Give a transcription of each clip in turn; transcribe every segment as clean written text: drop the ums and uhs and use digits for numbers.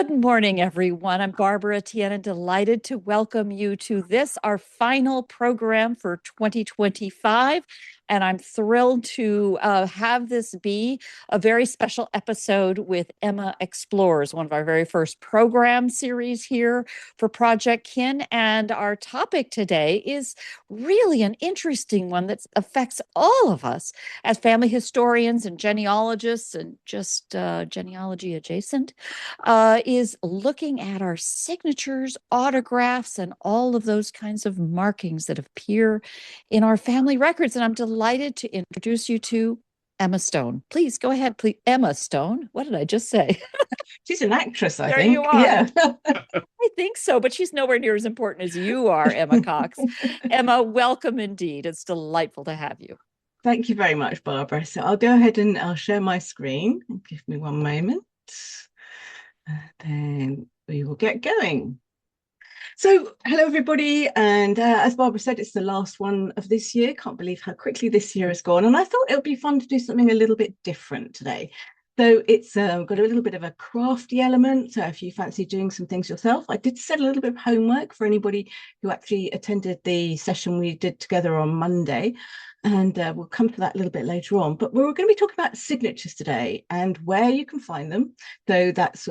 Good morning, everyone. I'm Barbara Etienne, and delighted to welcome you to this, our final program for 2025. And I'm thrilled to have this be a very special episode with Emma Explores, one of our very first program series here for Project Kin. And our topic today is really an interesting one that affects all of us as family historians and genealogists and just genealogy adjacent, is looking at our signatures, autographs, and all of those kinds of markings that appear in our family records. And I'm delighted to introduce you to Emma Stone. Please go ahead, please. Emma Stone. What did I just say? She's an actress, I There think. you are. Yeah. I think so, but she's nowhere near as important as you are, Emma Cox. Emma, welcome indeed. It's delightful to have you. Thank you very much, Barbara. So I'll go ahead and I'll share my screen. Give me one moment. Then we will get going. So, hello, everybody. And as Barbara said, it's the last one of this year. Can't believe how quickly this year has gone. And I thought it would be fun to do something a little bit different today. So it's got a little bit of a crafty element. So if you fancy doing some things yourself, I did set a little bit of homework for anybody who actually attended the session we did together on Monday. And we'll come to that a little bit later on. But we're going to be talking about signatures today and where you can find them. So that's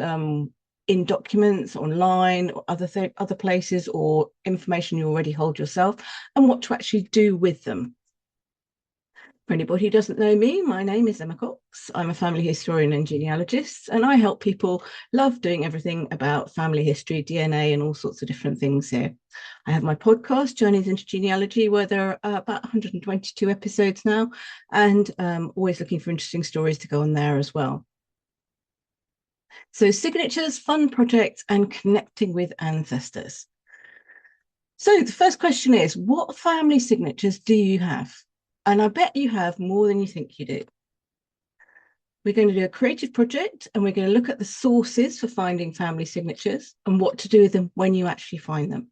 in documents, online, or other places, or information you already hold yourself, and what to actually do with them. For anybody who doesn't know me, my name is Emma Cox. I'm a family historian and genealogist, and I help people love doing everything about family history, DNA, and all sorts of different things here. I have my podcast, Journeys into Genealogy, where there are about 122 episodes now, and always looking for interesting stories to go on there as well. So signatures, fun projects, and connecting with ancestors. So the first question is, what family signatures do you have? And I bet you have more than you think you do. We're going to do a creative project, and we're going to look at the sources for finding family signatures and what to do with them when you actually find them.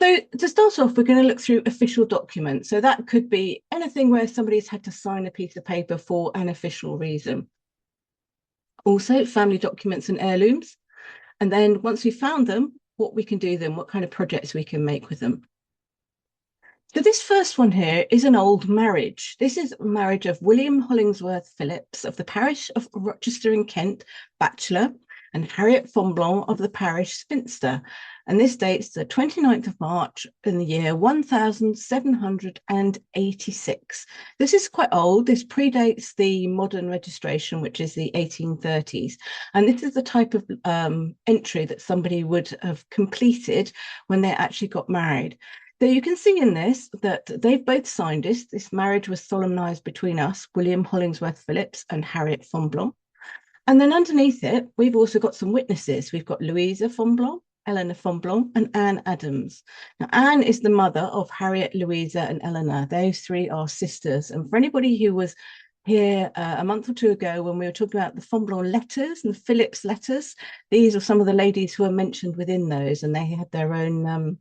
So to start off, we're going to look through official documents. So that could be anything where somebody's had to sign a piece of paper for an official reason. Also, family documents and heirlooms. And then once we've found them, what we can do with them, what kind of projects we can make with them. So this first one here is an old marriage. This is a marriage of William Hollingsworth Phillips of the parish of Rochester in Kent, bachelor, and Harriet Fonblanc of the parish spinster. And this dates the 29th of March in the year 1786. This is quite old. This predates the modern registration, which is the 1830s. And this is the type of entry that somebody would have completed when they actually got married. So you can see in this that they've both signed this. This marriage was solemnized between us, William Hollingsworth Phillips and Harriet Fonblanc. And then underneath it, we've also got some witnesses. We've got Louisa Fonblanc, Eleanor Fonblanc, and Anne Adams. Now, Anne is the mother of Harriet, Louisa, and Eleanor. Those three are sisters. And for anybody who was here a month or two ago when we were talking about the Fonblanc letters and the Phillips letters, these are some of the ladies who are mentioned within those, and they had their own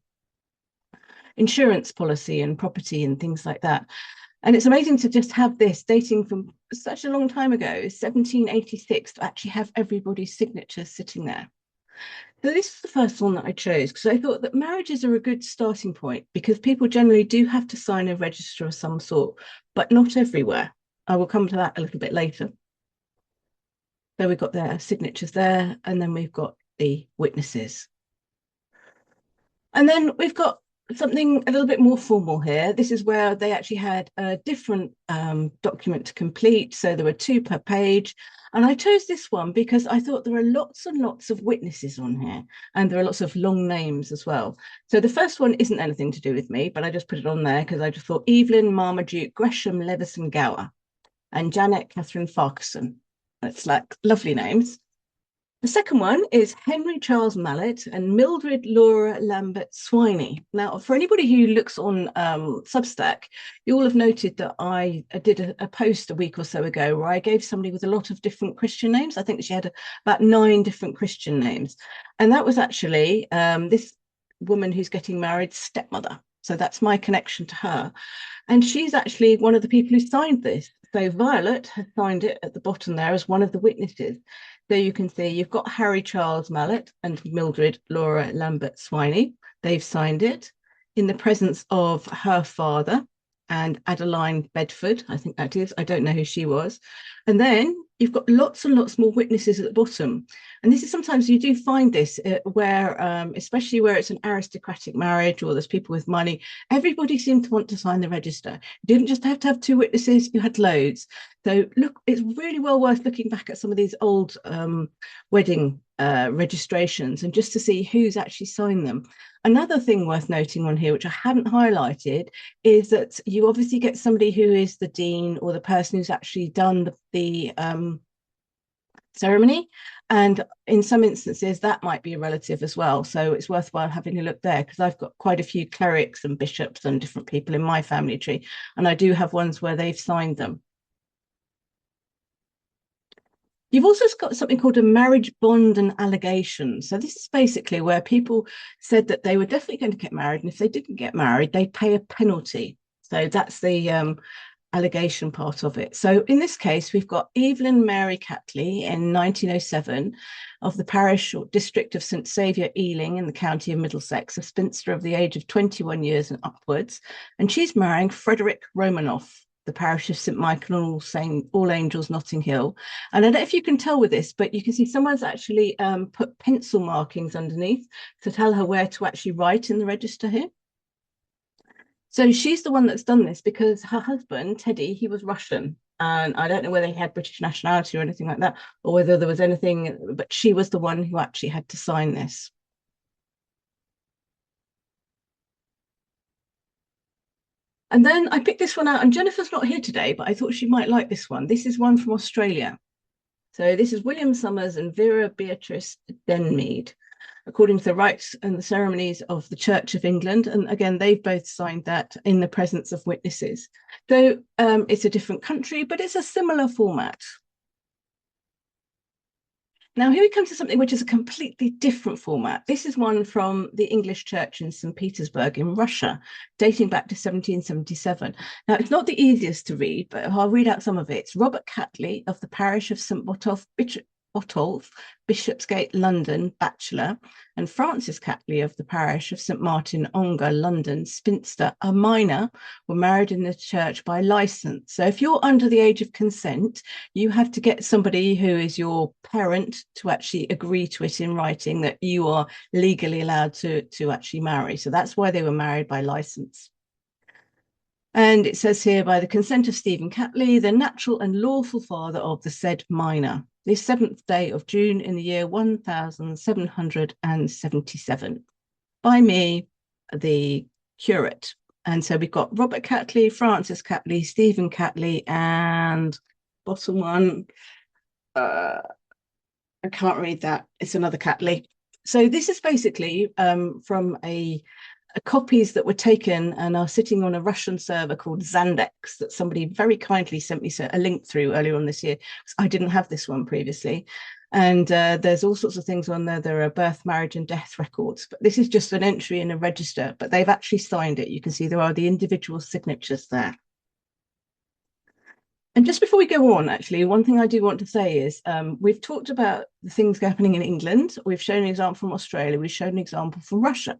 insurance policy and property and things like that. And it's amazing to just have this dating from such a long time ago, 1786, to actually have everybody's signatures sitting there. So this is the first one that I chose because I thought that marriages are a good starting point because people generally do have to sign a register of some sort, but not everywhere. I will come to that a little bit later. So we've got their signatures there, and then we've got the witnesses. And then we've got something a little bit more formal here. This is where they actually had a different document to complete. So there were 2 per page. And I chose this one because I thought there are lots and lots of witnesses on here, and there are lots of long names as well. So the first one isn't anything to do with me, but I just put it on there because I just thought Evelyn Marmaduke Gresham Levison Gower and Janet Catherine Farquharson. That's like lovely names. The second one is Henry Charles Mallet and Mildred Laura Lambert Swiney. Now, for anybody who looks on Substack, you all have noted that I did a post a week or so ago where I gave somebody with a lot of different Christian names. I think she had about 9 different Christian names. And that was actually this woman who's getting married, stepmother. So that's my connection to her. And she's actually one of the people who signed this. So Violet has signed it at the bottom there as one of the witnesses. So you can see you've got Harry Charles Mallet and Mildred Laura Lambert Swiney. They've signed it in the presence of her father and Adeline Bedford, I think that is. I don't know who she was. And then you've got lots and lots more witnesses at the bottom. And this is sometimes you do find this where, especially where it's an aristocratic marriage or there's people with money, everybody seemed to want to sign the register. You didn't just have to have 2 witnesses, you had loads. So look, it's really well worth looking back at some of these old wedding registrations and just to see who's actually signed them. Another thing worth noting on here, which I hadn't highlighted, is that you obviously get somebody who is the dean or the person who's actually done the ceremony. And in some instances, that might be a relative as well. So it's worthwhile having a look there because I've got quite a few clerics and bishops and different people in my family tree. And I do have ones where they've signed them. You've also got something called a marriage bond and allegation. So this is basically where people said that they were definitely going to get married, and if they didn't get married, they'd pay a penalty. So that's the allegation part of it. So in this case, we've got Evelyn Mary Catley in 1907 of the parish or district of St Saviour Ealing in the county of Middlesex, a spinster of the age of 21 years and upwards, and she's marrying Frederick Romanoff, the parish of St Michael and All Angels, Notting Hill. And I don't know if you can tell with this, but you can see someone's actually put pencil markings underneath to tell her where to actually write in the register here. So she's the one that's done this because her husband, Teddy, he was Russian. And I don't know whether he had British nationality or anything like that, or whether there was anything, but she was the one who actually had to sign this. And then I picked this one out, and Jennifer's not here today, but I thought she might like this one. This is one from Australia. So this is William Summers and Vera Beatrice Denmead, according to the rites and the ceremonies of the Church of England. And again, they've both signed that in the presence of witnesses. So it's a different country, but it's a similar format. Now, here we come to something which is a completely different format. This is one from the English Church in St. Petersburg in Russia, dating back to 1777. Now, it's not the easiest to read, but I'll read out some of it. It's Robert Catley of the parish of St. Botolph, Bishopsgate, London, bachelor, and Francis Catley of the parish of St. Martin, Ongar, London, spinster, a minor, were married in the church by license. So if you're under the age of consent, you have to get somebody who is your parent to actually agree to it in writing that you are legally allowed to actually marry. So that's why they were married by license. And it says here, by the consent of Stephen Catley, the natural and lawful father of the said minor, this 7th day of June in the year 1777, by me, the curate. And so we've got Robert Catley, Francis Catley, Stephen Catley, and bottom one, I can't read that. It's another Catley. So this is basically from a copies that were taken and are sitting on a Russian server called Zandex that somebody very kindly sent me a link through earlier on this year. I didn't have this one previously. And there's all sorts of things on there. There are birth, marriage, and death records. But this is just an entry in a register, but they've actually signed it. You can see there are the individual signatures there. And just before we go on, actually, one thing I do want to say is we've talked about the things happening in England. We've shown an example from Australia. We've shown an example from Russia.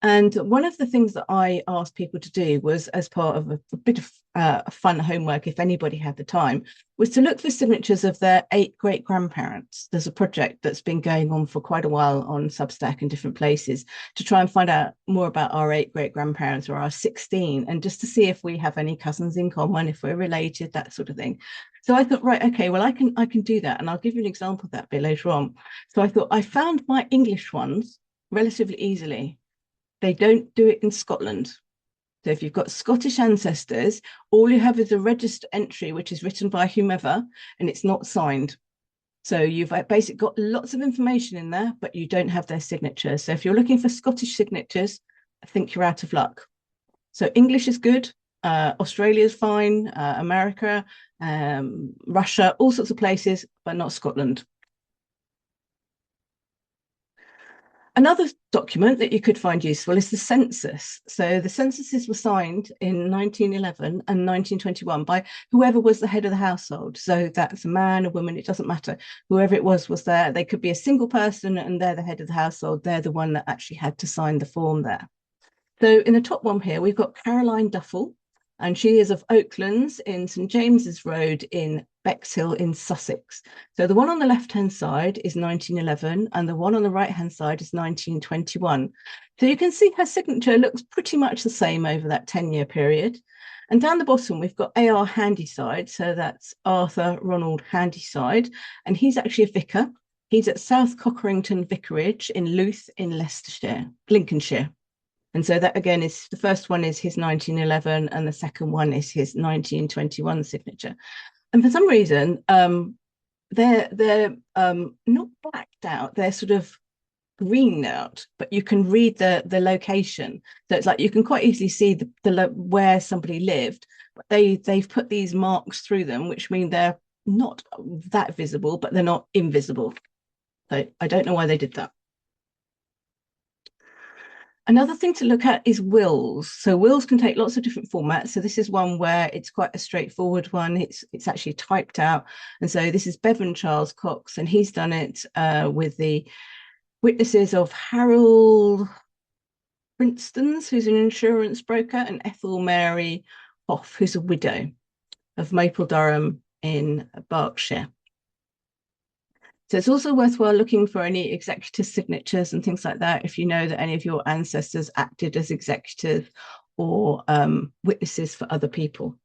And one of the things that I asked people to do was, as part of a bit of fun homework, if anybody had the time, was to look for signatures of their 8 great-grandparents. There's a project that's been going on for quite a while on Substack and different places to try and find out more about our 8 great-grandparents or our 16, and just to see if we have any cousins in common, if we're related, that sort of thing. So I thought, right, okay, well, I can do that, and I'll give you an example of that a bit later on. So I thought I found my English ones relatively easily. They don't do it in Scotland. So if you've got Scottish ancestors, all you have is a register entry, which is written by whomever, and it's not signed. So you've basically got lots of information in there, but you don't have their signatures. So if you're looking for Scottish signatures, I think you're out of luck. So English is good. Australia is fine. America, Russia, all sorts of places, but not Scotland. Another document that you could find useful is the census. So the censuses were signed in 1911 and 1921 by whoever was the head of the household. So that's a man, a woman, it doesn't matter. Whoever it was there. They could be a single person and they're the head of the household. They're the one that actually had to sign the form there. So in the top one here, we've got Caroline Duffel, and she is of Oaklands in St James's Road in Bexhill in Sussex. So the one on the left-hand side is 1911 and the one on the right-hand side is 1921. So you can see her signature looks pretty much the same over that 10-year period. And down the bottom, we've got A.R. Handyside. So that's Arthur Ronald Handyside, and he's actually a vicar. He's at South Cockerington Vicarage in Louth in Leicestershire, Lincolnshire. And so that again is the first one is his 1911 and the second one is his 1921 signature. And for some reason, they're not blacked out, they're sort of greened out, but you can read the location. So it's like you can quite easily see the where somebody lived. But they've put these marks through them, which mean they're not that visible, but they're not invisible. So I don't know why they did that. Another thing to look at is wills. So wills can take lots of different formats. So this is one where it's quite a straightforward one. It's actually typed out. And so this is Bevan Charles Cox, and he's done it with the witnesses of Harold Prinstons, who's an insurance broker, and Ethel Mary Hoff, who's a widow of Maple Durham in Berkshire. So it's also worthwhile looking for any executor signatures and things like that if you know that any of your ancestors acted as executors or witnesses for other people.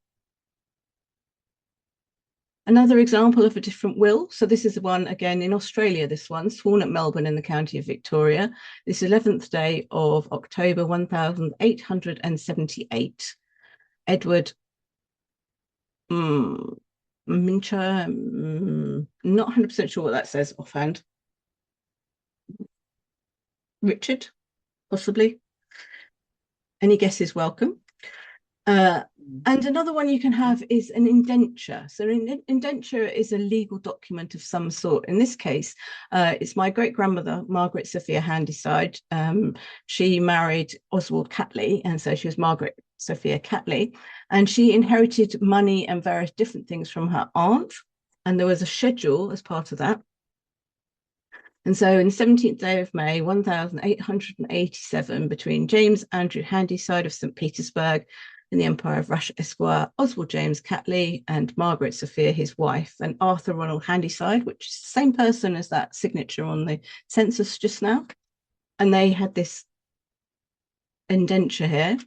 Another example of a different will. So this is the one again in Australia, this one, sworn at Melbourne in the county of Victoria. This 11th day of October 1878. Edward Mincher, not 100% sure what that says offhand. Richard, possibly. Any guesses welcome. And another one you can have is an indenture. So an indenture is a legal document of some sort. In this case, it's my great-grandmother, Margaret Sophia Handyside. She married Oswald Catley, and so she was Margaret Sophia Catley. And she inherited money and various different things from her aunt. And there was a schedule as part of that. And so in the 17th day of May, 1887, between James Andrew Handyside of St. Petersburg in the Empire of Russia, Esquire, Oswald James Catley, and Margaret Sophia, his wife, and Arthur Ronald Handyside, which is the same person as that signature on the census just now. And they had this indenture here.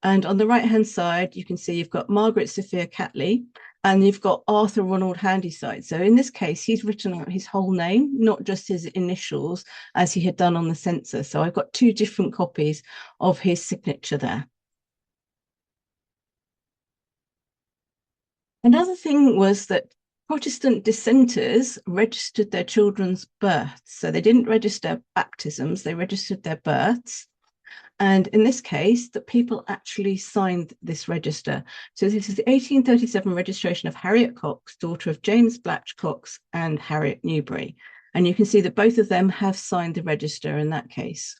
And on the right-hand side, you can see you've got Margaret Sophia Catley, and you've got Arthur Ronald Handyside. So in this case, he's written out his whole name, not just his initials, as he had done on the census. So I've got two different copies of his signature there. Another thing was that Protestant dissenters registered their children's births. So they didn't register baptisms, they registered their births. And in this case, the people actually signed this register. So this is the 1837 registration of Harriet Cox, daughter of James Blatch Cox and Harriet Newbury. And you can see that both of them have signed the register in that case.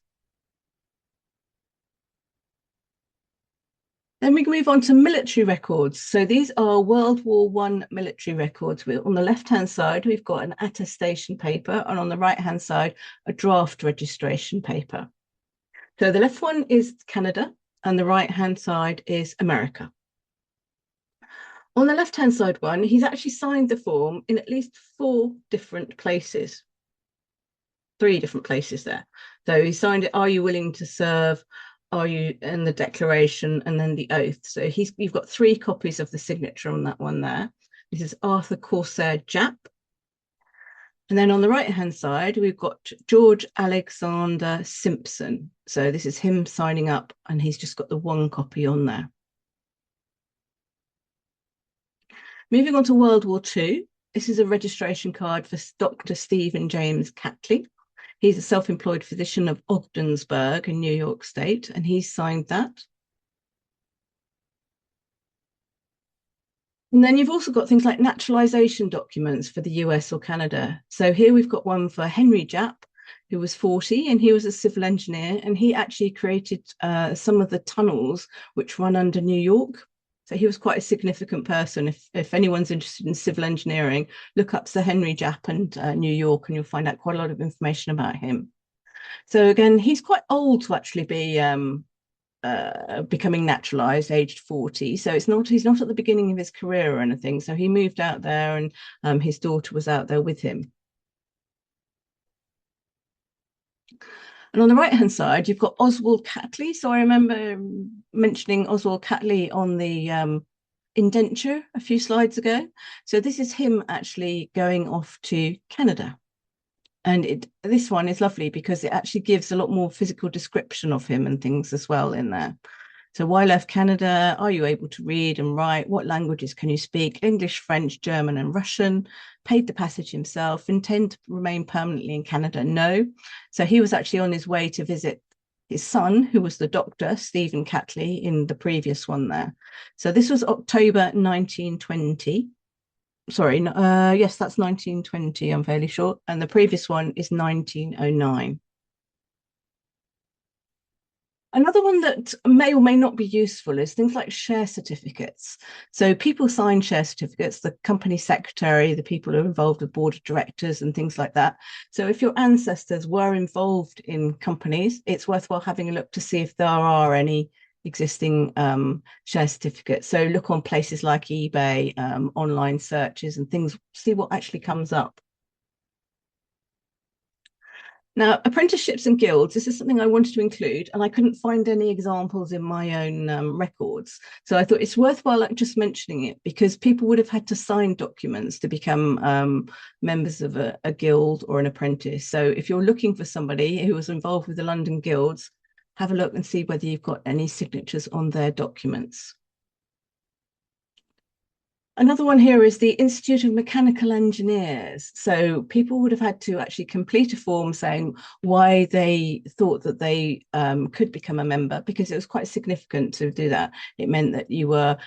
Then we can move on to military records. So these are World War I military records. On the left-hand side, we've got an attestation paper, and on the right-hand side, a draft registration paper. So the left one is Canada, and the right-hand side is America. On the left-hand side one, he's actually signed the form in at least 4 different places. 3 different places there. So he signed it, are you willing to serve? Are you in the declaration, and then the oath. So you've got 3 copies of the signature on that one there. This is Arthur Corsair Japp. And then on the right-hand side, we've got George Alexander Simpson. So this is him signing up, and he's just got the 1 copy on there. Moving on to World War II, this is a registration card for Dr. Stephen James Catley. He's a self-employed physician of Ogdensburg in New York State, and he's signed that. And then you've also got things like naturalization documents for the US or Canada. So here we've got one for Henry Japp, who was 40, and he was a civil engineer, and he actually created some of the tunnels which run under New York. So he was quite a significant person. If anyone's interested in civil engineering, look up Sir Henry Japp and New York, and you'll find out quite a lot of information about him. So again, he's quite old to actually be becoming naturalized, aged 40. So he's not at the beginning of his career or anything. So he moved out there, and his daughter was out there with him. And on the right-hand side, you've got Oswald Catley. So I remember mentioning Oswald Catley on the indenture a few slides ago. So this is him actually going off to Canada. And this one is lovely because it actually gives a lot more physical description of him and things as well in there. So why left Canada? Are you able to read and write? What languages can you speak? English, French, German, and Russian. Paid the passage himself. Intend to remain permanently in Canada? No. So he was actually on his way to visit his son, who was the doctor, Stephen Catley, in the previous one there. So this was October 1920. Sorry, yes, that's 1920, I'm fairly sure. And the previous one is 1909. Another one that may or may not be useful is things like share certificates. So people sign share certificates, the company secretary, the people who are involved with board of directors and things like that. So if your ancestors were involved in companies, it's worthwhile having a look to see if there are any existing share certificates. So look on places like eBay, online searches and things, see what actually comes up. Now, apprenticeships and guilds, this is something I wanted to include, and I couldn't find any examples in my own records. So I thought it's worthwhile just mentioning it because people would have had to sign documents to become members of a guild or an apprentice. So if you're looking for somebody who was involved with the London guilds, have a look and see whether you've got any signatures on their documents. Another one here is the Institute of Mechanical Engineers. So people would have had to actually complete a form saying why they thought that they could become a member, because it was quite significant to do that. It meant that you were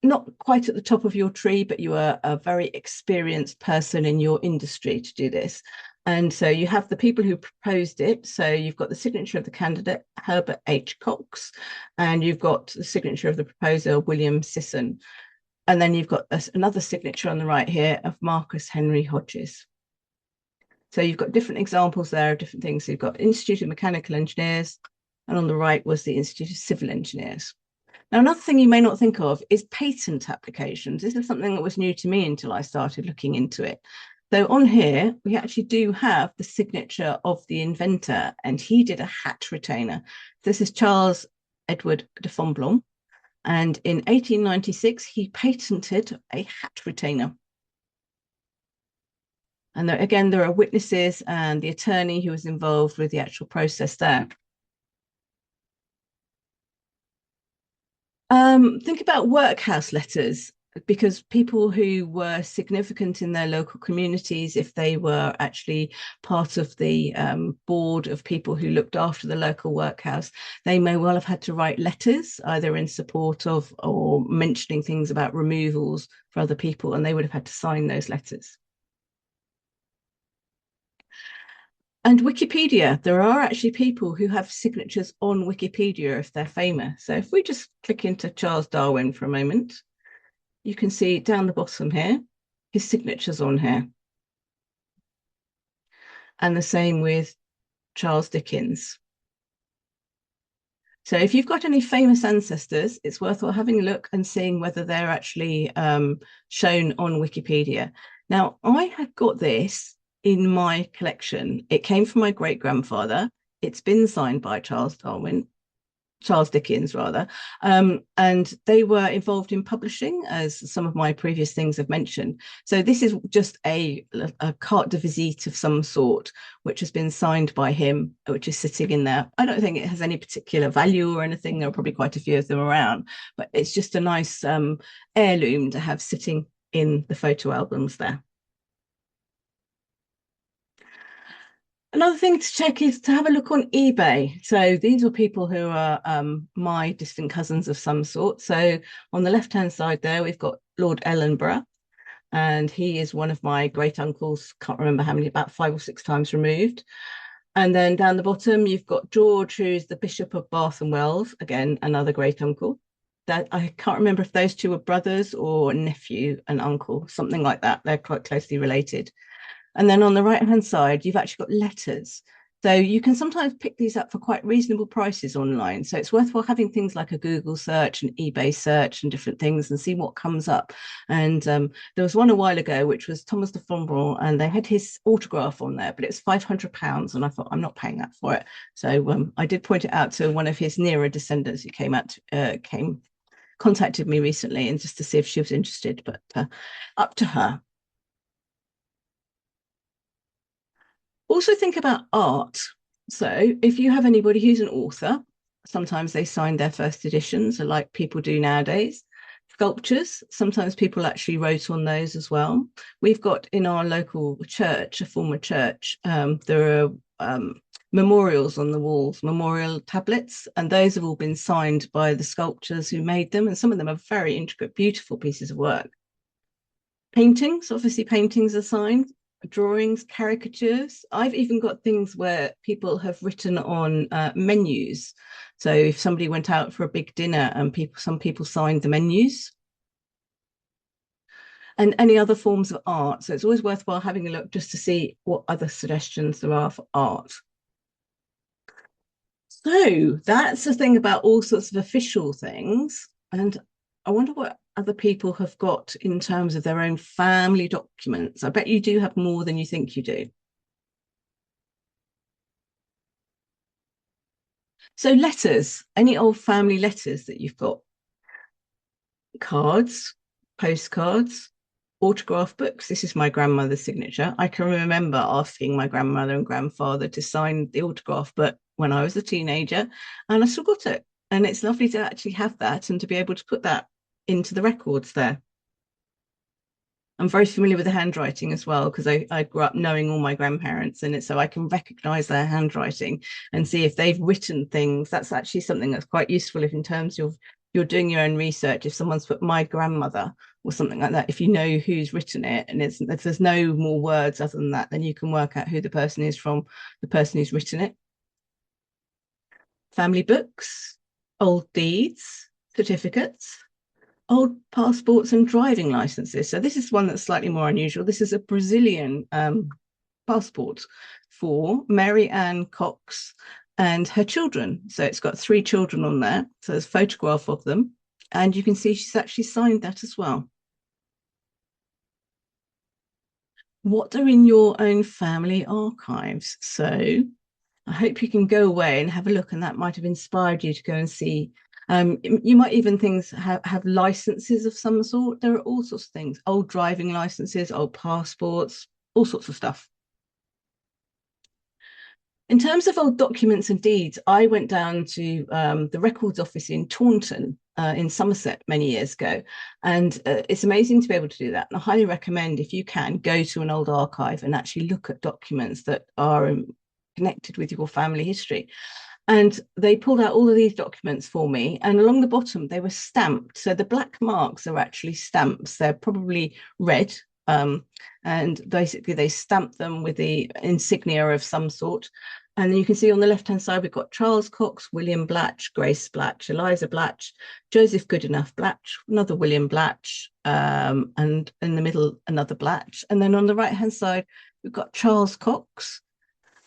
not quite at the top of your tree, but you were a very experienced person in your industry to do this. And so you have the people who proposed it. So you've got the signature of the candidate, Herbert H. Cox, and you've got the signature of the proposer, William Sisson. And then you've got another signature on the right here of Marcus Henry Hodges. So you've got different examples there of different things. So you've got Institute of Mechanical Engineers, and on the right was the Institute of Civil Engineers. Now, another thing you may not think of is patent applications. This is something that was new to me until I started looking into it. So on here, we actually do have the signature of the inventor, and he did a hat retainer. This is Charles Edward de Fonblanc. And in 1896, he patented a hat retainer. And there, again, there are witnesses and the attorney who was involved with the actual process there. Think about workhouse letters, because people who were significant in their local communities, if they were actually part of the board of people who looked after the local workhouse, they may well have had to write letters either in support of or mentioning things about removals for other people, and they would have had to sign those letters. And Wikipedia, there are actually people who have signatures on Wikipedia if they're famous. So if we just click into Charles Darwin for a moment, you can see down the bottom here, his signature's on here. And the same with Charles Dickens. So if you've got any famous ancestors, it's worthwhile having a look and seeing whether they're actually shown on Wikipedia. Now, I have got this in my collection. It came from my great-grandfather. It's been signed by Charles Dickens rather, and they were involved in publishing, as some of my previous things have mentioned. So this is just a carte de visite of some sort, which has been signed by him, which is sitting in there. I don't think it has any particular value or anything. There are probably quite a few of them around, but it's just a nice heirloom to have sitting in the photo albums there. Another thing to check is to have a look on eBay. So these are people who are my distant cousins of some sort. So on the left-hand side there, we've got Lord Ellenborough. and he is one of my great uncles. Can't remember how many, about 5 or 6 times removed. And then down the bottom, you've got George, who's the Bishop of Bath and Wells, again, another great uncle. That I can't remember if those two were brothers or nephew and uncle, something like that. They're quite closely related. And then on the right hand side, you've actually got letters. So you can sometimes pick these up for quite reasonable prices online. So it's worthwhile having things like a Google search and eBay search and different things and see what comes up. And there was one a while ago, which was Thomas de Fombron, and they had his autograph on there, but it's £500. And I thought, I'm not paying that for it. So I did point it out to one of his nearer descendants who contacted me recently, and just to see if she was interested, but up to her. Also think about art. So if you have anybody who's an author, sometimes they sign their first editions, like people do nowadays. Sculptures, sometimes people actually wrote on those as well. We've got in our local church, a former church, there are memorials on the walls, memorial tablets, and those have all been signed by the sculptors who made them, and some of them are very intricate, beautiful pieces of work. Paintings, obviously paintings are signed. Drawings, caricatures. I've even got things where people have written on menus. So if somebody went out for a big dinner and some people signed the menus. And any other forms of art. So it's always worthwhile having a look just to see what other suggestions there are for art. So that's the thing about all sorts of official things. And I wonder what other people have got in terms of their own family documents. I bet you do have more than you think you do. So letters, any old family letters that you've got, cards, postcards, autograph books. This is my grandmother's signature. I can remember asking my grandmother and grandfather to sign the autograph book when I was a teenager, and I still got it. And it's lovely to actually have that and to be able to put that into the records there. I'm very familiar with the handwriting as well, because I grew up knowing all my grandparents in it, so I can recognize their handwriting and see if they've written things. That's actually something that's quite useful if in terms of you're doing your own research. If someone's put my grandmother or something like that, if you know who's written it, and if there's no more words other than that, then you can work out who the person is from the person who's written it. Family books, old deeds, certificates, old passports and driving licenses. So this is one that's slightly more unusual. This is a Brazilian passport for Mary Ann Cox and her children. So it's got 3 children on there. So there's a photograph of them. And you can see she's actually signed that as well. What are in your own family archives? So I hope you can go away and have a look, and that might have inspired you to go and see. You might even have licenses of some sort. There are all sorts of things, old driving licenses, old passports, all sorts of stuff. In terms of old documents and deeds, I went down to the records office in Taunton in Somerset many years ago, and it's amazing to be able to do that. And I highly recommend, if you can, go to an old archive and actually look at documents that are connected with your family history. And they pulled out all of these documents for me, and along the bottom they were stamped. So the black marks are actually stamps. They're probably red, and basically they stamp them with the insignia of some sort. And then you can see on the left hand side we've got Charles Cox, William Blatch, Grace Blatch, Eliza Blatch, Joseph Goodenough Blatch, another William Blatch, and in the middle another Blatch. And then on the right hand side we've got Charles Cox.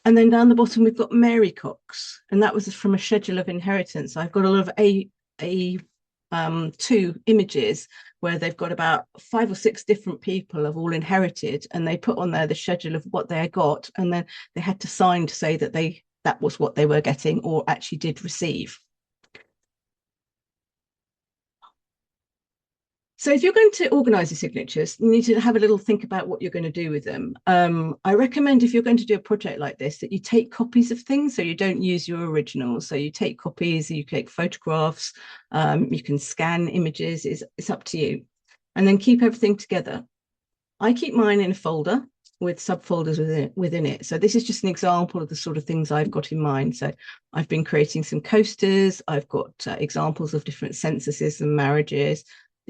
And then down the bottom, we've got Mary Cox, and that was from a schedule of inheritance. I've got a lot of two images where they've got about 5 or 6 different people have all inherited, and they put on there the schedule of what they got, and then they had to sign to say that that was what they were getting or actually did receive. So if you're going to organise your signatures, you need to have a little think about what you're going to do with them. I recommend, if you're going to do a project like this, that you take copies of things, so you don't use your originals. So you take copies, you take photographs, you can scan images, it's up to you. And then keep everything together. I keep mine in a folder with subfolders within it. So this is just an example of the sort of things I've got in mind. So I've been creating some coasters. I've got examples of different censuses and marriages.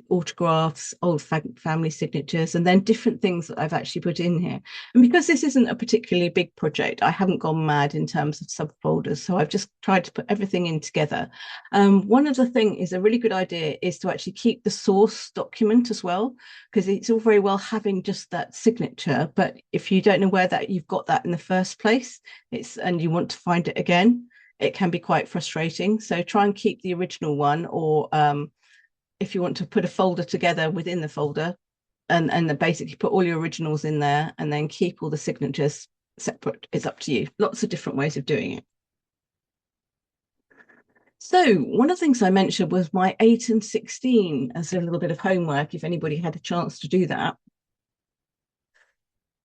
autographs, old family signatures, and then different things that I've actually put in here. And because this isn't a particularly big project, I haven't gone mad in terms of subfolders. So I've just tried to put everything in together. One of the things is a really good idea is to actually keep the source document as well, because it's all very well having just that signature, but if you don't know where that you've got that in the first place, and you want to find it again, it can be quite frustrating. So try and keep the original one, or if you want to put a folder together within the folder and then basically put all your originals in there and then keep all the signatures separate. It's up to you. Lots of different ways of doing it. So one of the things I mentioned was my 8 and 16 as a little bit of homework, if anybody had a chance to do that.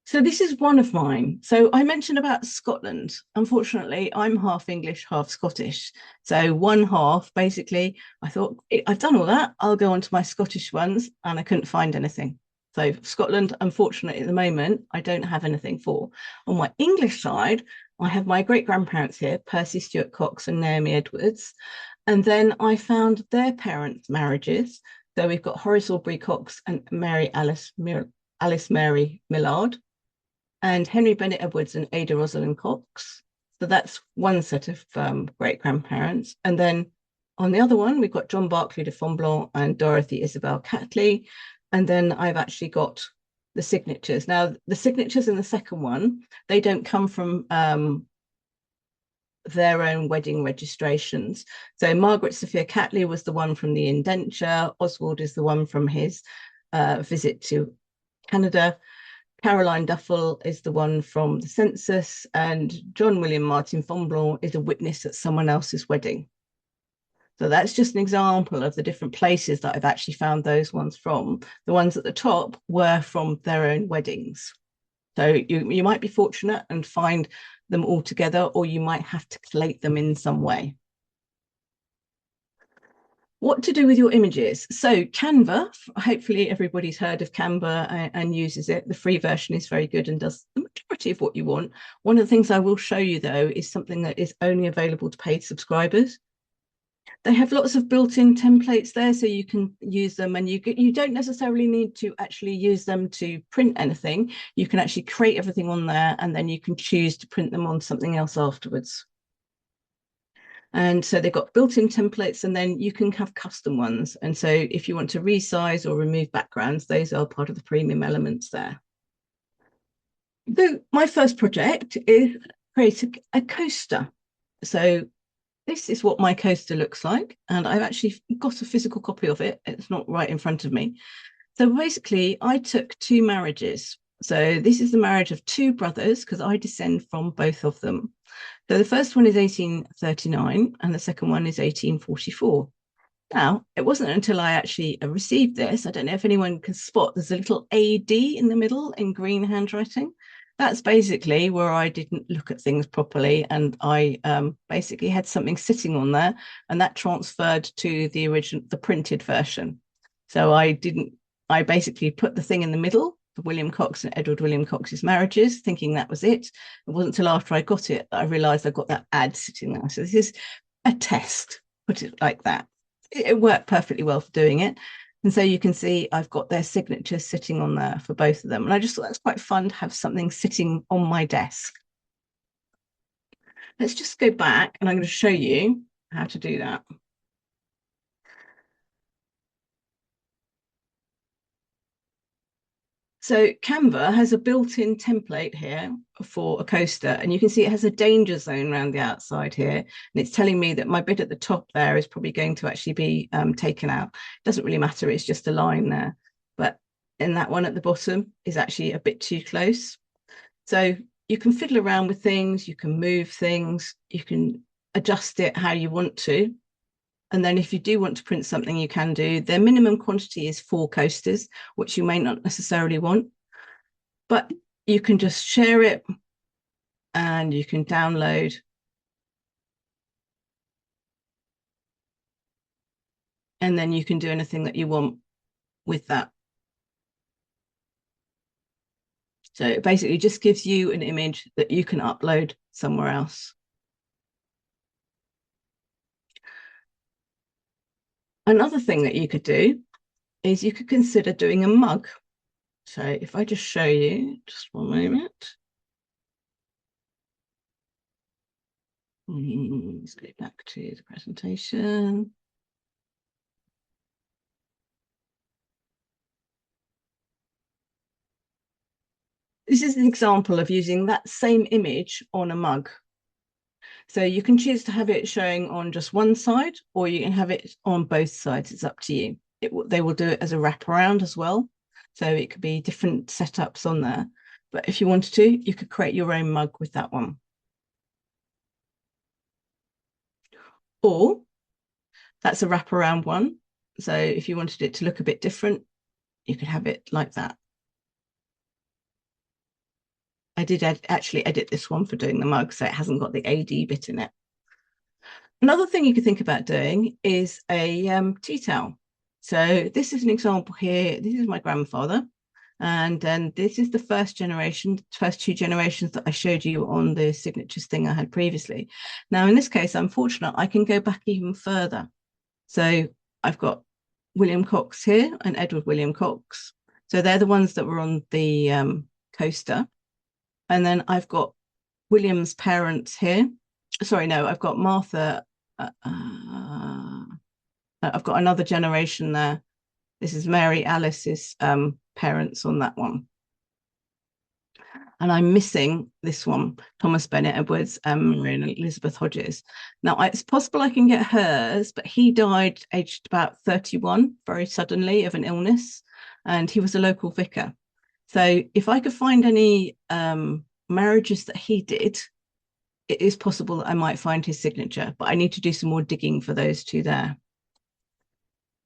So this is one of mine. So I mentioned about Scotland. Unfortunately, I'm half English, half Scottish. So one half, basically, I thought, I've done all that. I'll go on to my Scottish ones, and I couldn't find anything. So Scotland, unfortunately, at the moment, I don't have anything for. On my English side, I have my great-grandparents here, Percy Stuart Cox and Naomi Edwards. And then I found their parents' marriages. So we've got Horace Aubrey Cox and Alice Mary Millard, and Henry Bennett Edwards and Ada Rosalind Cox. So that's one set of great-grandparents. And then on the other one, we've got John Barclay de Fonblanc and Dorothy Isabel Catley. And then I've actually got the signatures. Now, the signatures in the second one, they don't come from their own wedding registrations. So Margaret Sophia Catley was the one from the indenture. Oswald is the one from his visit to Canada. Caroline Duffel is the one from the census, and John William Martin Fonblanc is a witness at someone else's wedding. So that's just an example of the different places that I've actually found those ones from. The ones at the top were from their own weddings. So you might be fortunate and find them all together, or you might have to collate them in some way. What to do with your images? So Canva, hopefully everybody's heard of Canva and uses it. The free version is very good and does the majority of what you want. One of the things I will show you though is something that is only available to paid subscribers. They have lots of built-in templates there, so you can use them, and you don't necessarily need to actually use them to print anything. You can actually create everything on there, and then you can choose to print them on something else afterwards. And so they've got built-in templates, and then you can have custom ones. And so if you want to resize or remove backgrounds, those are part of the premium elements there. So my first project is create a coaster. So this is what my coaster looks like. And I've actually got a physical copy of it. It's not right in front of me. So basically, I took 2 marriages. So this is the marriage of 2 brothers, because I descend from both of them. So the first one is 1839 and the second one is 1844. Now, it wasn't until I actually received this, I don't know if anyone can spot, there's a little AD in the middle in green handwriting. That's basically where I didn't look at things properly, and I basically had something sitting on there, and that transferred to the printed version. So I basically put the thing in the middle, the William Cox and Edward William Cox's marriages, thinking that was it. It wasn't until after I got it that I realized I got that ad sitting there. So this is a test, put it like that. It worked perfectly well for doing it. And so you can see I've got their signatures sitting on there for both of them. And I just thought that's quite fun to have something sitting on my desk. Let's just go back, and I'm going to show you how to do that. So Canva has a built-in template here for a coaster, and you can see it has a danger zone around the outside here, and it's telling me that my bit at the top there is probably going to actually be taken out. It doesn't really matter, it's just a line there, but in that one at the bottom is actually a bit too close. So you can fiddle around with things, you can move things, you can adjust it how you want to. And then if you do want to print something, you can do. Their minimum quantity is 4 coasters, which you may not necessarily want, but you can just share it and you can download. And then you can do anything that you want with that. So it basically just gives you an image that you can upload somewhere else. Another thing that you could do is you could consider doing a mug. So if I just show you, just one moment. Let's go back to the presentation. This is an example of using that same image on a mug. So you can choose to have it showing on just one side, or you can have it on both sides. It's up to you. They will do it as a wraparound as well. So it could be different setups on there. But if you wanted to, you could create your own mug with that one. Or that's a wraparound one. So if you wanted it to look a bit different, you could have it like that. I did actually edit this one for doing the mug, so it hasn't got the AD bit in it. Another thing you could think about doing is a tea towel. So this is an example here. This is my grandfather. And then this is the first two generations that I showed you on the signatures thing I had previously. Now, in this case, I'm fortunate I can go back even further. So I've got William Cox here and Edward William Cox. So they're the ones that were on the coaster. And then I've got William's parents here. Sorry, no, I've got Martha. I've got another generation there. This is Mary Alice's parents on that one. And I'm missing this one, Thomas Bennett Edwards and Elizabeth Hodges. Now, it's possible I can get hers, but he died aged about 31 very suddenly of an illness, and he was a local vicar. So if I could find any marriages that he did, it is possible that I might find his signature, but I need to do some more digging for those two there.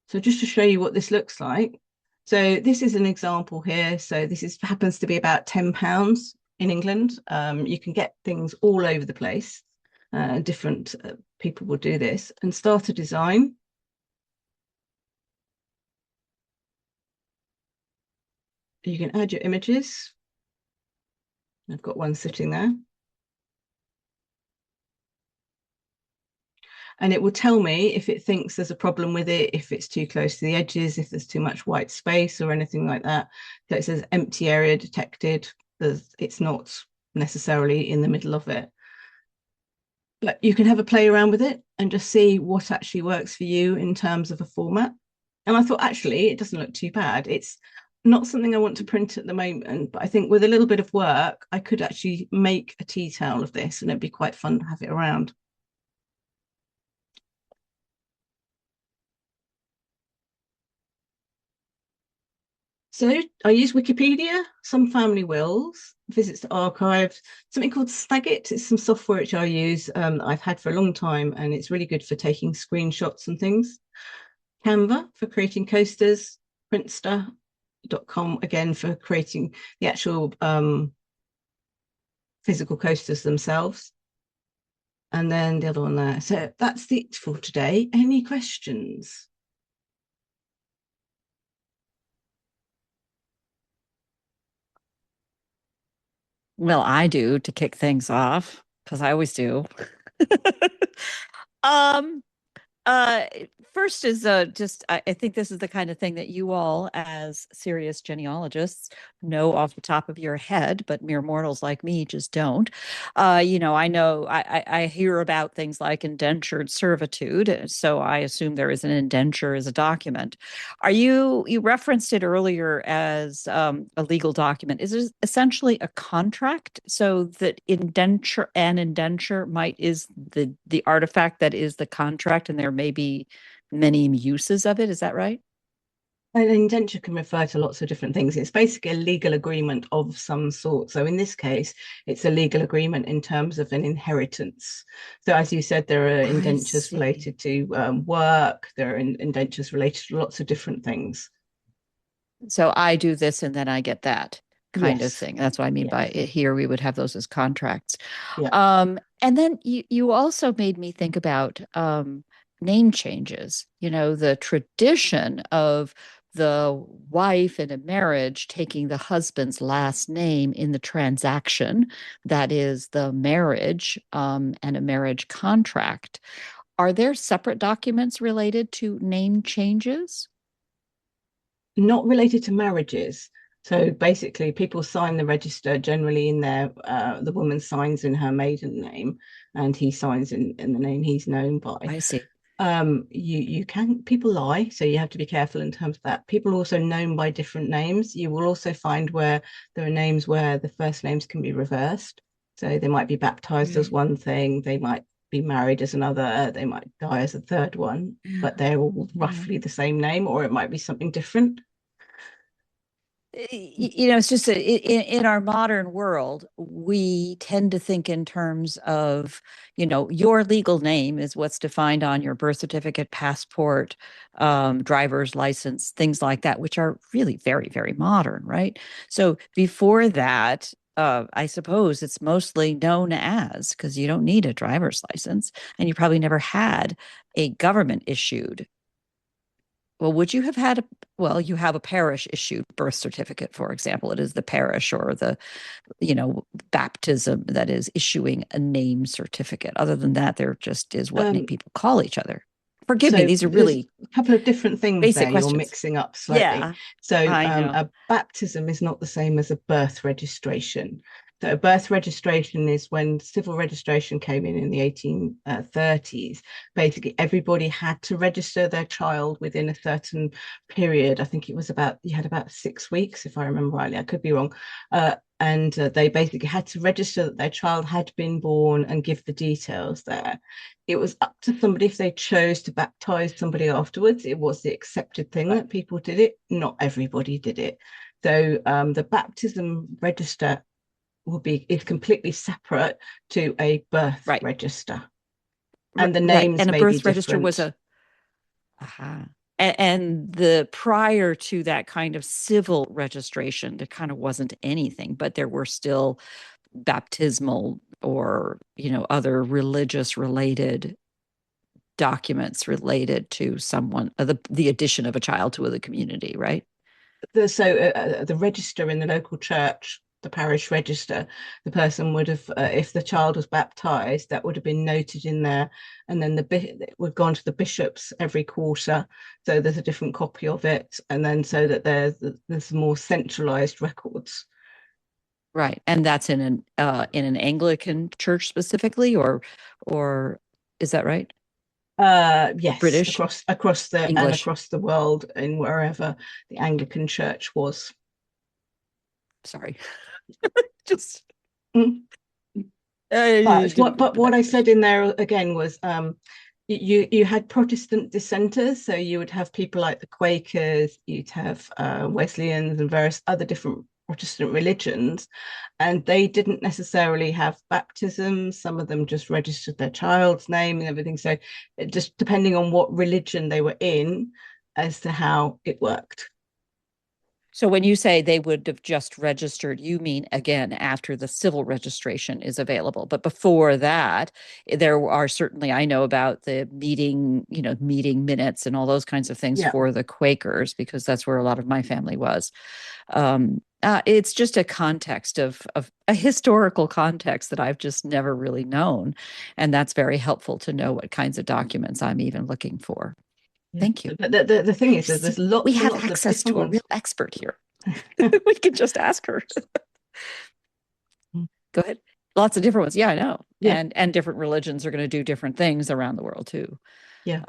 So just to show you what this looks like. So this is an example here. So this happens to be about £10 in England. You can get things all over the place. Different people will do this and start a design. You can add your images. I've got one sitting there. And it will tell me if it thinks there's a problem with it, if it's too close to the edges, if there's too much white space or anything like that. So it says empty area detected. It's not necessarily in the middle of it. But you can have a play around with it and just see what actually works for you in terms of a format. And I thought, actually, it doesn't look too bad. It's not something I want to print at the moment, but I think with a little bit of work, I could actually make a tea towel of this and it'd be quite fun to have it around. So I use Wikipedia, some family wills, visits to archives, something called Snagit. It's some software which I use I've had for a long time, and it's really good for taking screenshots and things. Canva for creating coasters, Printster.com again for creating the actual physical coasters themselves. And then the other one there. So that's it for today. Any questions? Well, I do to kick things off because I always do. um, uh, First is just I think this is the kind of thing that you all, as serious genealogists, know off the top of your head, but mere mortals like me just don't. I know I hear about things like indentured servitude, so I assume there is an indenture as a document. You referenced it earlier as a legal document? Is it essentially a contract, so that indenture might is the artifact that is the contract, and there may be many uses of it. Is that right? An indenture can refer to lots of different things. It's basically a legal agreement of some sort. So in this case, it's a legal agreement in terms of an inheritance. So as you said, there are indentures related to work. There are indentures related to lots of different things. So I do this and then I get that kind of Yes. thing. That's what I mean by it. Here we would have those as contracts. Yeah. And then you also made me think about name changes. The tradition of the wife in a marriage taking the husband's last name in the transaction, that is the marriage, and a marriage contract. Are there separate documents related to name changes? not related to marriages. So basically, people sign the register generally in their, the woman signs in her maiden name, and he signs in the name he's known by. I see. You can, people lie, so you have to be careful in terms of that. People are also known by different names. You will also find where there are names where the first names can be reversed. So they might be baptized as one thing, they might be married as another, they might die as a third one, but they're all Yeah. roughly the same name, or it might be something different. It's just in our modern world, we tend to think in terms of, your legal name is what's defined on your birth certificate, passport, driver's license, things like that, which are really very, very modern, right? So before that, I suppose it's mostly known as, because you don't need a driver's license, and you probably never had a government issued. Well, would you have had well, you have a parish issued birth certificate, for example. It is the parish or the, baptism that is issuing a name certificate. Other than that, there just is what Um, people call each other. Forgive me, so these are there's really a couple of different things basic there you're questions. mixing up slightly. Yeah, So I know. a baptism is not the same as a birth registration. So a birth registration is when civil registration came in the 1830s. Basically, everybody had to register their child within a certain period. I think it was about, you had about 6 weeks, if I remember rightly. I could be wrong. And they basically had to register that their child had been born and give the details there. It was up to somebody if they chose to baptize somebody afterwards. It was the accepted thing that people did it. Not everybody did it. So the baptism register is completely separate to a birth Right. register, and the Right. names And a may be birth register was different. a and the prior to that kind of civil registration, there kind of wasn't anything, but there were still baptismal or, other religious related documents related to someone, the addition of a child to the community, right? The register in the local church, the parish register, the person would have, if the child was baptized, that would have been noted in there, and then we've gone to the bishops every quarter, so there's a different copy of it, and then so that there's more centralized records. Right. And that's in an Anglican church specifically, or is that right? Yes, British, English. across the world, in wherever the Anglican Church was. Sorry. Just Mm. I didn't But put what that I together. said in there again was, you had Protestant dissenters, so you would have people like the Quakers, you'd have Wesleyans and various other different Protestant religions, and they didn't necessarily have baptism. Some of them just registered their child's name and everything. So it just depending on what religion they were in as to how it worked. So when you say they would have just registered, you mean again after the civil registration is available. But before that, there are certainly, I know about the meeting minutes and all those kinds of things Yeah. for the Quakers, because that's where a lot of my family was. It's just a context of a historical context that I've just never really known. And that's very helpful to know what kinds of documents I'm even looking for. Yeah. Thank you. The thing is that there's See, we lots and have lots of access different to a real ones. expert here. We can just ask her. Go ahead. Lots of different ones. Yeah, I know. Yeah. And different religions are going to do different things around the world too, Yeah.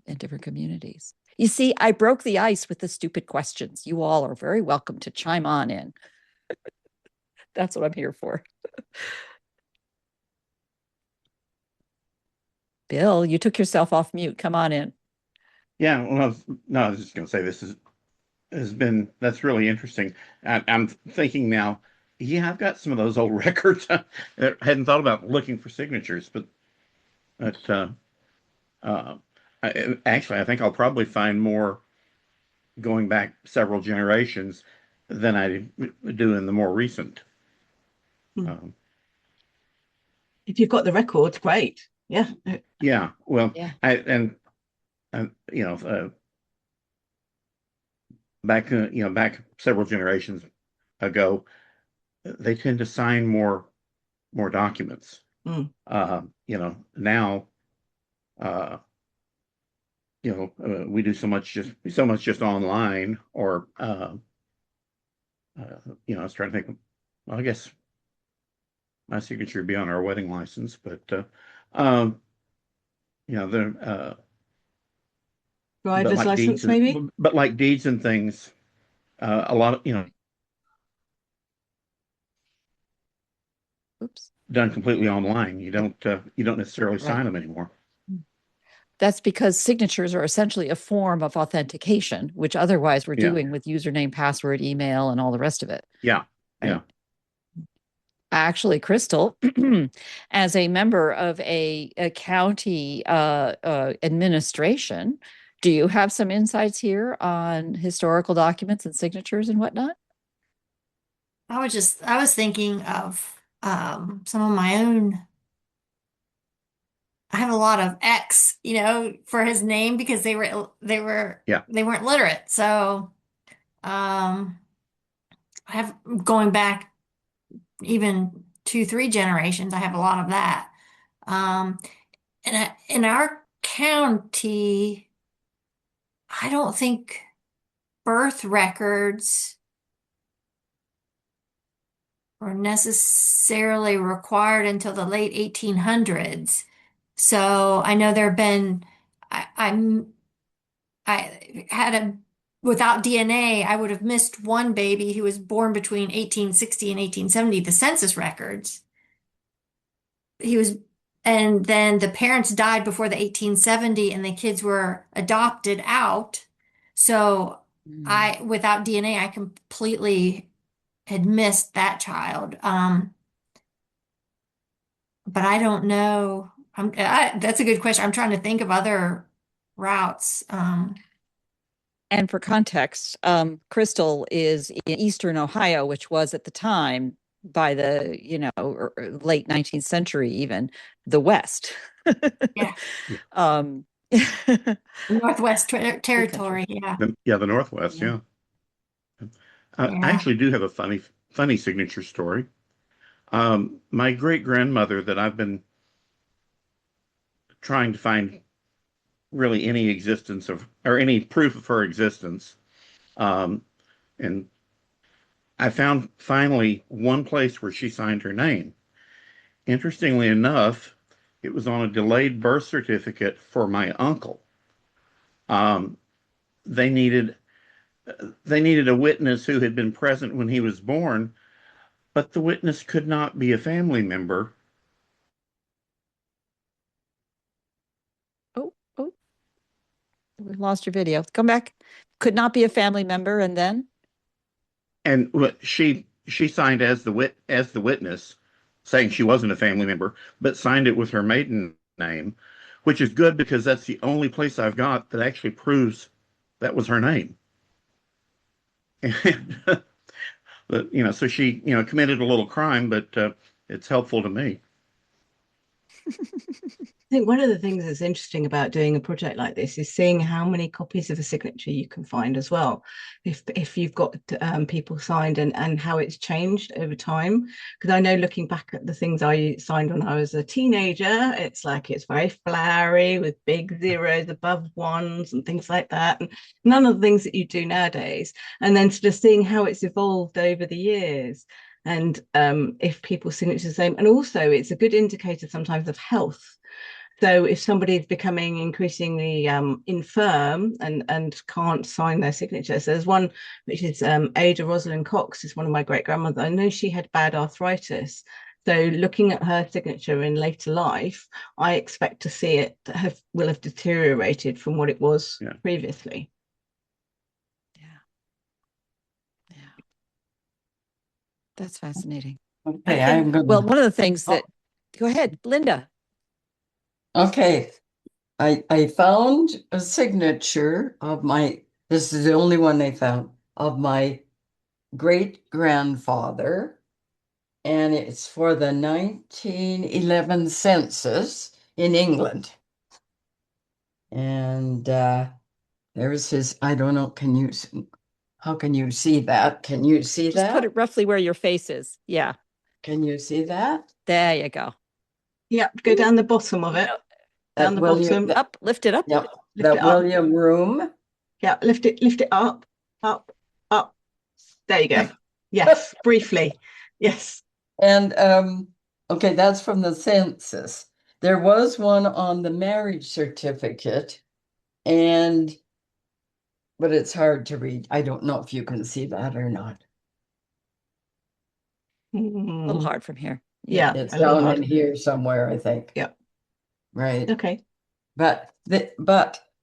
in different communities. You see, I broke the ice with the stupid questions. You all are very welcome to chime on in. That's what I'm here for. Bill, you took yourself off mute. Come on in. Yeah, well, no, I was just going to say that's really interesting. I'm thinking now, yeah, I've got some of those old records. I hadn't thought about looking for signatures, but uh, actually, I think I'll probably find more going back several generations than I do in the more recent. Hmm. Um, If you've got the records, great. Yeah. yeah, well, Yeah. and back several generations ago, they tend to sign more documents. Mm. Now, uh, we do so much just online, or I was trying to think. Well, I guess my signature would be on our wedding license, but um, the but Driver's like deeds license, and maybe? but like deeds and things, a lot of Oops. done completely online. You don't necessarily sign Right. them anymore. That's because signatures are essentially a form of authentication, which otherwise we're Yeah. doing with username, password, email, and all the rest of it. Yeah. Yeah. Right. Actually, Crystal, as a member of a county administration, do you have some insights here on historical documents and signatures and whatnot? I was thinking of some of my own. I have a lot of X, for his name because they Yeah. they weren't literate. So I have going back even 2, 3 generations, I have a lot of that. And in our county, I don't think birth records were necessarily required until the late 1800s. So I know there have been, I had without DNA, I would have missed one baby who was born between 1860 and 1870, the census records. He was, and then the parents died before the 1870 and the kids were adopted out. So without DNA, I completely had missed that child. But I don't know. That's a good question. I'm trying to think of other routes. And for context, Crystal is in Eastern Ohio, which was at the time, by the late 19th century, even the West. Yeah. Northwest Territory. Yeah. The Northwest. Yeah. Yeah. Yeah. I actually do have a funny signature story. My great grandmother, that I've been trying to find really any existence of, or any proof of her existence, and I found finally one place where she signed her name. Interestingly enough, it was on a delayed birth certificate for my uncle. They needed a witness who had been present when he was born, but the witness could not be a family member. Oh, we lost your video. Come back. Could not be a family member, and then? And she signed as the witness, saying she wasn't a family member, but signed it with her maiden name, which is good because that's the only place I've got that actually proves that was her name. And, but, so she, committed a little crime, but it's helpful to me. I think one of the things that's interesting about doing a project like this is seeing how many copies of a signature you can find as well. If you've got people signed and how it's changed over time. Because I know, looking back at the things I signed when I was a teenager, it's very flowery with big zeros above ones and things like that. And none of the things that you do nowadays. And then sort of seeing how it's evolved over the years. And if people's signatures are the same. And also it's a good indicator sometimes of health. So if somebody is becoming increasingly infirm and can't sign their signature, so there's one which is Ada Rosalind Cox, is one of my great grandmothers. I know she had bad arthritis. So looking at her signature in later life, I expect to see it will have deteriorated from what it was previously. Yeah. That's fascinating. Okay, well, one of the things that, go ahead, Linda. Okay, I found a signature of this is the only one they found, of my great grandfather, and it's for the 1911 census in England. And there's his, I don't know, how can you see that? Can you see that? Just put it roughly where your face is. Yeah. Can you see that? There you go. Yep, go down the bottom of it. Down the bottom. Up, lift it up. Yep. Lift that it up. William Room. Yeah, lift it up, up, up. There you go. Yes, briefly. Yes. And okay, that's from the census. There was one on the marriage certificate, but it's hard to read. I don't know if you can see that or not. A little hard from here. Yeah, It's a little down hard. in here somewhere, I think. Yep. Right. Okay. But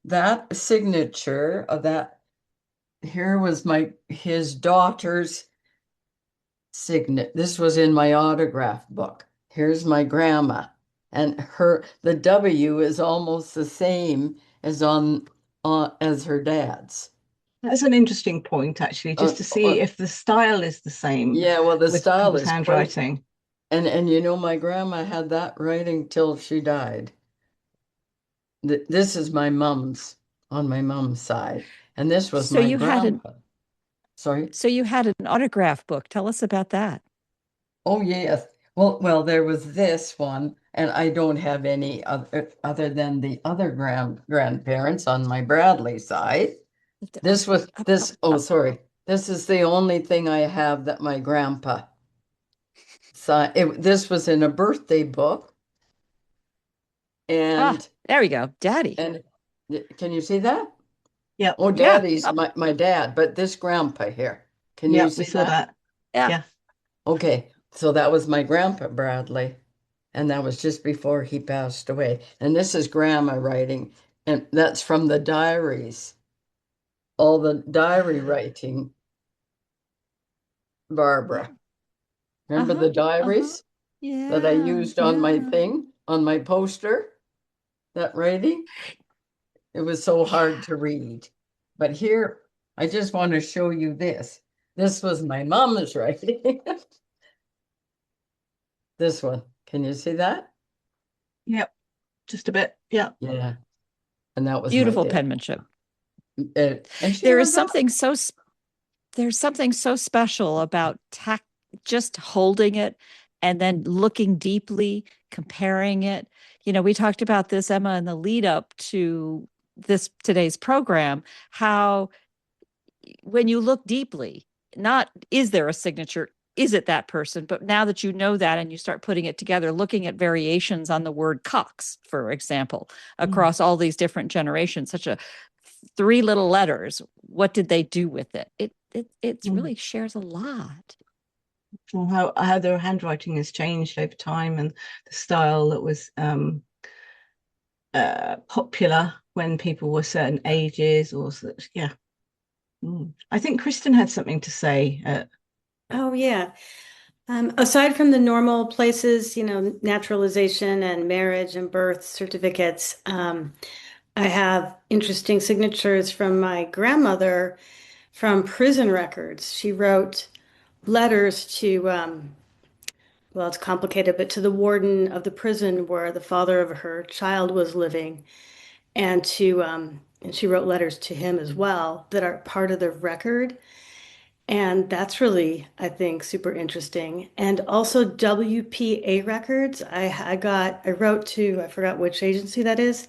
that signature of that, here was his daughter's signet. This was in my autograph book. Here's my grandma, and the W is almost the same as as her dad's. That's an interesting point, actually, just to see if the style is the same. Yeah, well, the with style people's is handwriting. And you know, my grandma had that writing till she died. This is my mom's, on my mom's side, and this was So my you had grandpa. Sorry. So you had an autograph book. Tell us about that. Oh, yes. Well, there was this one, and I don't have any other than the other grandparents on my Bradley side. This was this. Oh, sorry. This is the only thing I have that my grandpa signed. This was in a birthday book, and there we go, Daddy. And can you see that? Yeah. Oh, Daddy's my dad, but this grandpa here. Can you see we saw that? Yeah. Okay, so that was my grandpa Bradley, and that was just before he passed away. And this is grandma writing, and that's from the diaries. All the diary writing. Barbara. Remember the diaries that I used on my thing, on my poster? That writing? It was so hard to read. But here, I just want to show you this. This was my mom's writing. This one. Can you see that? Yep. Just a bit. Yeah. Yeah. And that was beautiful penmanship. There's something so special about just holding it and then looking deeply, comparing it. You know, we talked about this, Emma, in the lead up to today's program, how when you look deeply, not is there a signature, is it that person? But now that you know that and you start putting it together, looking at variations on the word Cox, for example, across all these different generations, such a 3 little letters, what did they do with it? It really shares a lot. How their handwriting has changed over time, and the style that was popular when people were certain ages or such. Yeah. I think Kristen had something to say. Oh, yeah. Aside from the normal places, you know, naturalization and marriage and birth certificates, I have interesting signatures from my grandmother from prison records. She wrote letters to, well, it's complicated, but to the warden of the prison where the father of her child was living, and she wrote letters to him as well that are part of the record. And that's really, I think, super interesting. And also WPA records. I wrote to, I forgot which agency that is.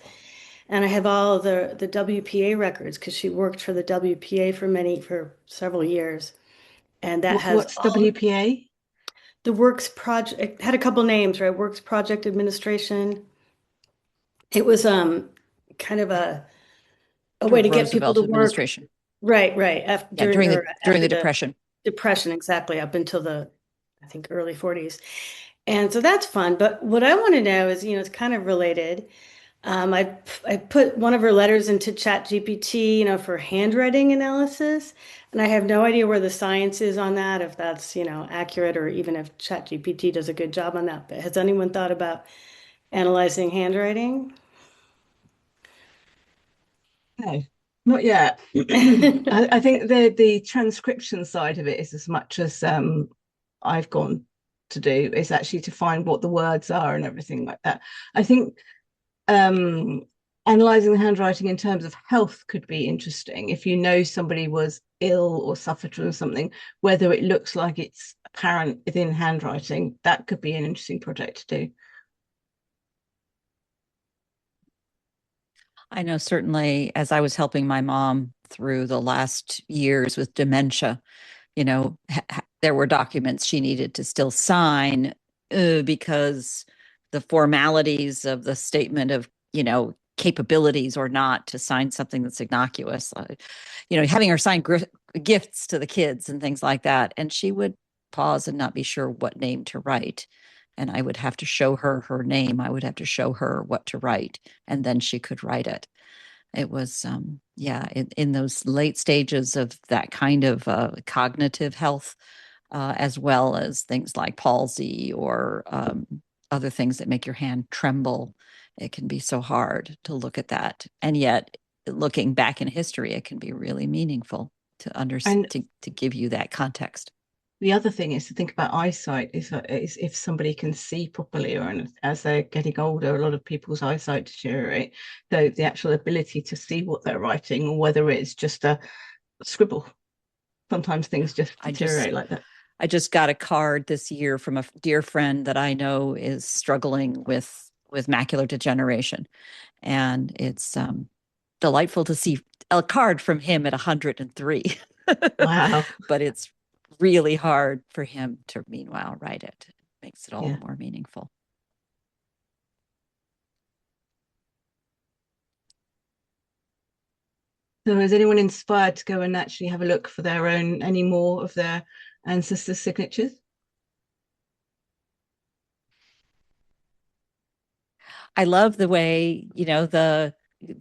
And I have all the WPA records because she worked for the WPA for several years. And that has what's WPA? The Works Project. It had a couple names, right? Works Project Administration. It was kind of a way to get people to work. Administration. Right. During the Depression. Depression, exactly, up until the, I think, early 40s. And so that's fun. But what I want to know is, you know, it's kind of related. I put one of her letters into ChatGPT, you know, for handwriting analysis. And I have no idea where the science is on that, if that's, you know, accurate, or even if ChatGPT does a good job on that. But has anyone thought about analyzing handwriting? No. Not yet. I think the transcription side of it is as much as I've gone to do, is actually to find what the words are and everything like that. I think analysing the handwriting in terms of health could be interesting. If you know somebody was ill or suffered from something, whether it looks like it's apparent within handwriting, that could be an interesting project to do. I know certainly as I was helping my mom through the last years with dementia, there were documents she needed to still sign because the formalities of the statement of, capabilities or not to sign something that's innocuous, having her sign gifts to the kids and things like that. And she would pause and not be sure what name to write. And I would have to show her her name. I would have to show her what to write, and then she could write it. It was, in those late stages of that kind of cognitive health, as well as things like palsy or other things that make your hand tremble. It can be so hard to look at that. And yet, looking back in history, it can be really meaningful to understand, to give you that context. The other thing is to think about eyesight is if somebody can see properly, or as they're getting older, a lot of people's eyesight deteriorate. So the actual ability to see what they're writing, or whether it's just a scribble. Sometimes things just deteriorate like that. I just got a card this year from a dear friend that I know is struggling with macular degeneration. And it's delightful to see a card from him at 103. Wow. But it's really hard for him to meanwhile write it. It makes it all more meaningful. So is anyone inspired to go and actually have a look for any more of their ancestors' signatures? I love the way,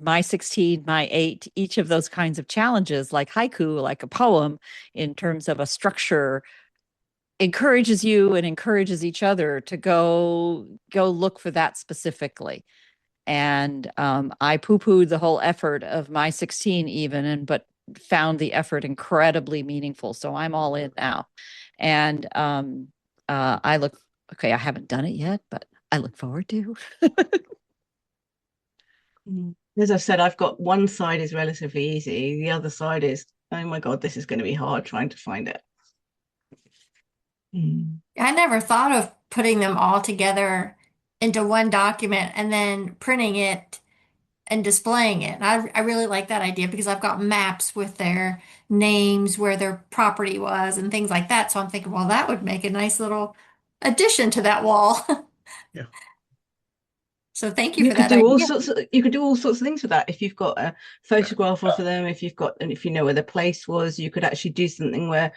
my 16, my 8, each of those kinds of challenges, like haiku, like a poem, in terms of a structure, encourages you and encourages each other to go look for that specifically. And I poo-pooed the whole effort of my 16 even, but found the effort incredibly meaningful. So I'm all in now. And I haven't done it yet, but I look forward to. As I've said, I've got one side is relatively easy. The other side is, oh my God, this is going to be hard trying to find it. I never thought of putting them all together into one document and then printing it and displaying it. I really like that idea because I've got maps with their names, where their property was, and things like that. So I'm thinking, well, that would make a nice little addition to that wall. Yeah. So thank you for that idea. You could do all sorts of things with that. If you've got a photograph of them, if you know where the place was, you could actually do something where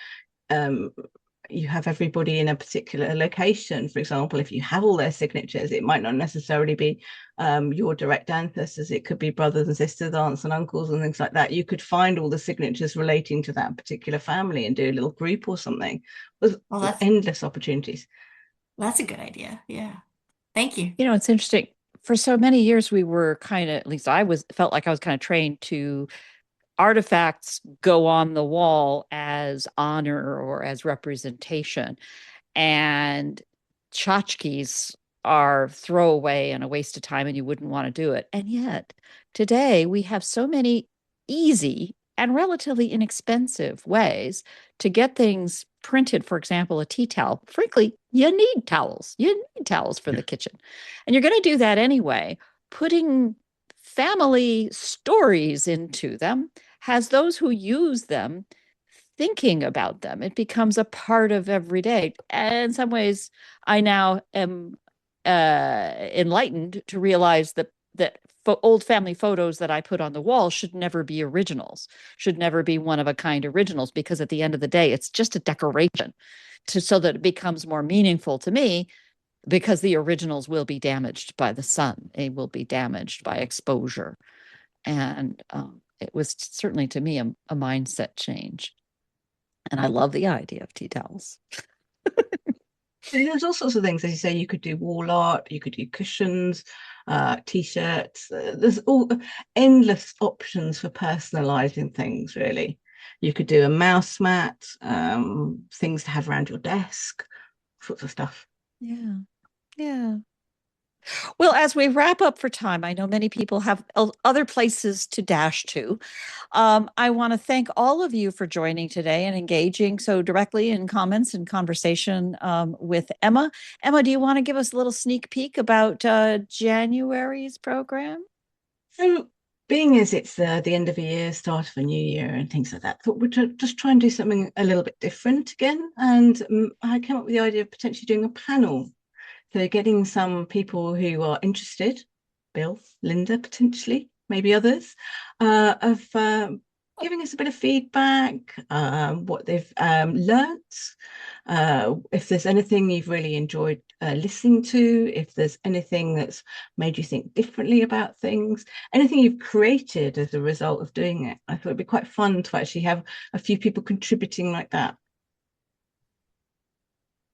you have everybody in a particular location. For example, if you have all their signatures, it might not necessarily be your direct ancestors. It could be brothers and sisters, aunts and uncles and things like that. You could find all the signatures relating to that particular family and do a little group or something. There's endless opportunities. That's a good idea. Yeah. Thank you. It's interesting. For so many years, we were at least felt like I was kind of trained to artifacts go on the wall as honor or as representation. And tchotchkes are throwaway and a waste of time, and you wouldn't want to do it. And yet today we have so many easy and relatively inexpensive ways to get things printed. For example, a tea towel. Frankly, you need towels. You need towels for the kitchen. And you're going to do that anyway. Putting family stories into them has those who use them thinking about them. It becomes a part of every day. And in some ways, I now am enlightened to realize that old family photos that I put on the wall should never be originals, should never be one-of-a-kind originals, because at the end of the day, it's just a decoration so that it becomes more meaningful to me, because the originals will be damaged by the sun. They will be damaged by exposure. And it was certainly, to me, a mindset change. And I love the idea of tea towels. There's all sorts of things, as you say. You could do wall art, you could do cushions, t-shirts. There's all endless options for personalizing things, really. You could do a mouse mat, things to have around your desk, sorts of stuff. Yeah. Well, as we wrap up for time, I know many people have other places to dash to. I want to thank all of you for joining today and engaging so directly in comments and conversation with Emma. Emma, do you want to give us a little sneak peek about January's program? So being as it's the end of the year, start of a new year, and things like that, thought we'd just try and do something a little bit different again. And I came up with the idea of potentially doing a panel. So getting some people who are interested, Bill, Linda, potentially, maybe others, of giving us a bit of feedback, what they've learnt, if there's anything you've really enjoyed listening to, if there's anything that's made you think differently about things, anything you've created as a result of doing it. I thought it'd be quite fun to actually have a few people contributing like that.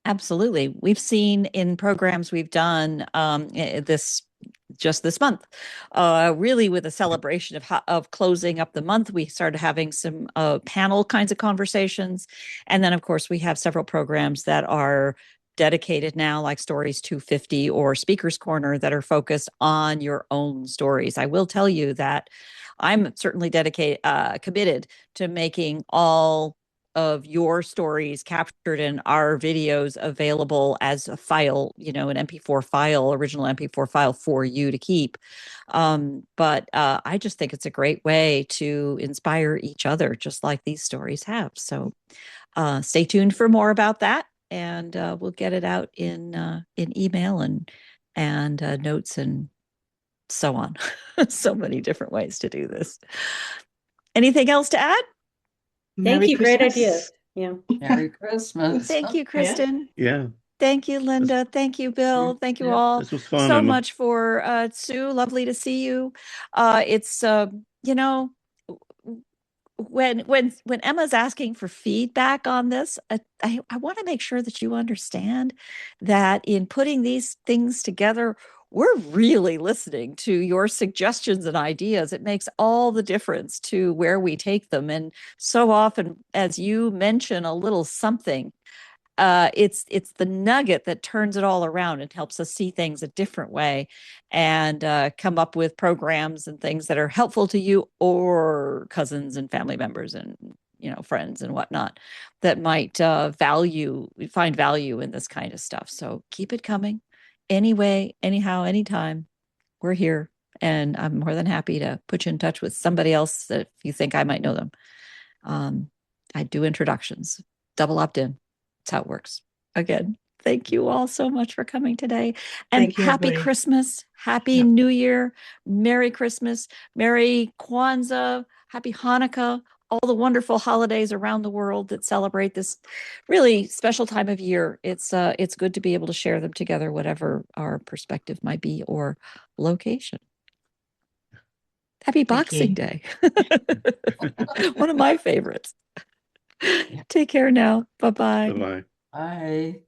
Absolutely. We've seen in programs we've done this month, really with a celebration of closing up the month. We started having some panel kinds of conversations. And then, of course, we have several programs that are dedicated now, like Stories 250 or Speaker's Corner, that are focused on your own stories. I will tell you that I'm certainly committed to making all of your stories captured in our videos available as a file, an MP4 file, original MP4 file for you to keep. But I just think it's a great way to inspire each other, just like these stories have. So stay tuned for more about that, and we'll get it out in email and notes and so on. So many different ways to do this. Anything else to add? Thank you. Great Christmas. idea. Yeah. Merry Christmas. Thank you, Kristen. Yeah, Thank you, Linda. Thank you, Bill. Thank you Yeah. all this was fun. so and much for Sue. Lovely to see you. It's when Emma's asking for feedback on this, I want to make sure that you understand that in putting these things together, we're really listening to your suggestions and ideas. It makes all the difference to where we take them. And so often, as you mention a little something, it's the nugget that turns it all around and helps us see things a different way and come up with programs and things that are helpful to you or cousins and family members and friends and whatnot that might find value in this kind of stuff. So keep it coming. Anyway, anyhow, anytime, we're here, and I'm more than happy to put you in touch with somebody else that if you think I might know them. I do introductions, double opt-in. That's how it works. Again, thank you all so much for coming today. And Thank you, happy everybody. Christmas, happy Yep. New Year, Merry Christmas, Merry Kwanzaa, Happy Hanukkah, all the wonderful holidays around the world that celebrate this really special time of year. It's good to be able to share them together, whatever our perspective might be or location. Happy Thank Boxing you. Day. One of my favorites. Take care now. Bye-bye. Bye-bye. Bye.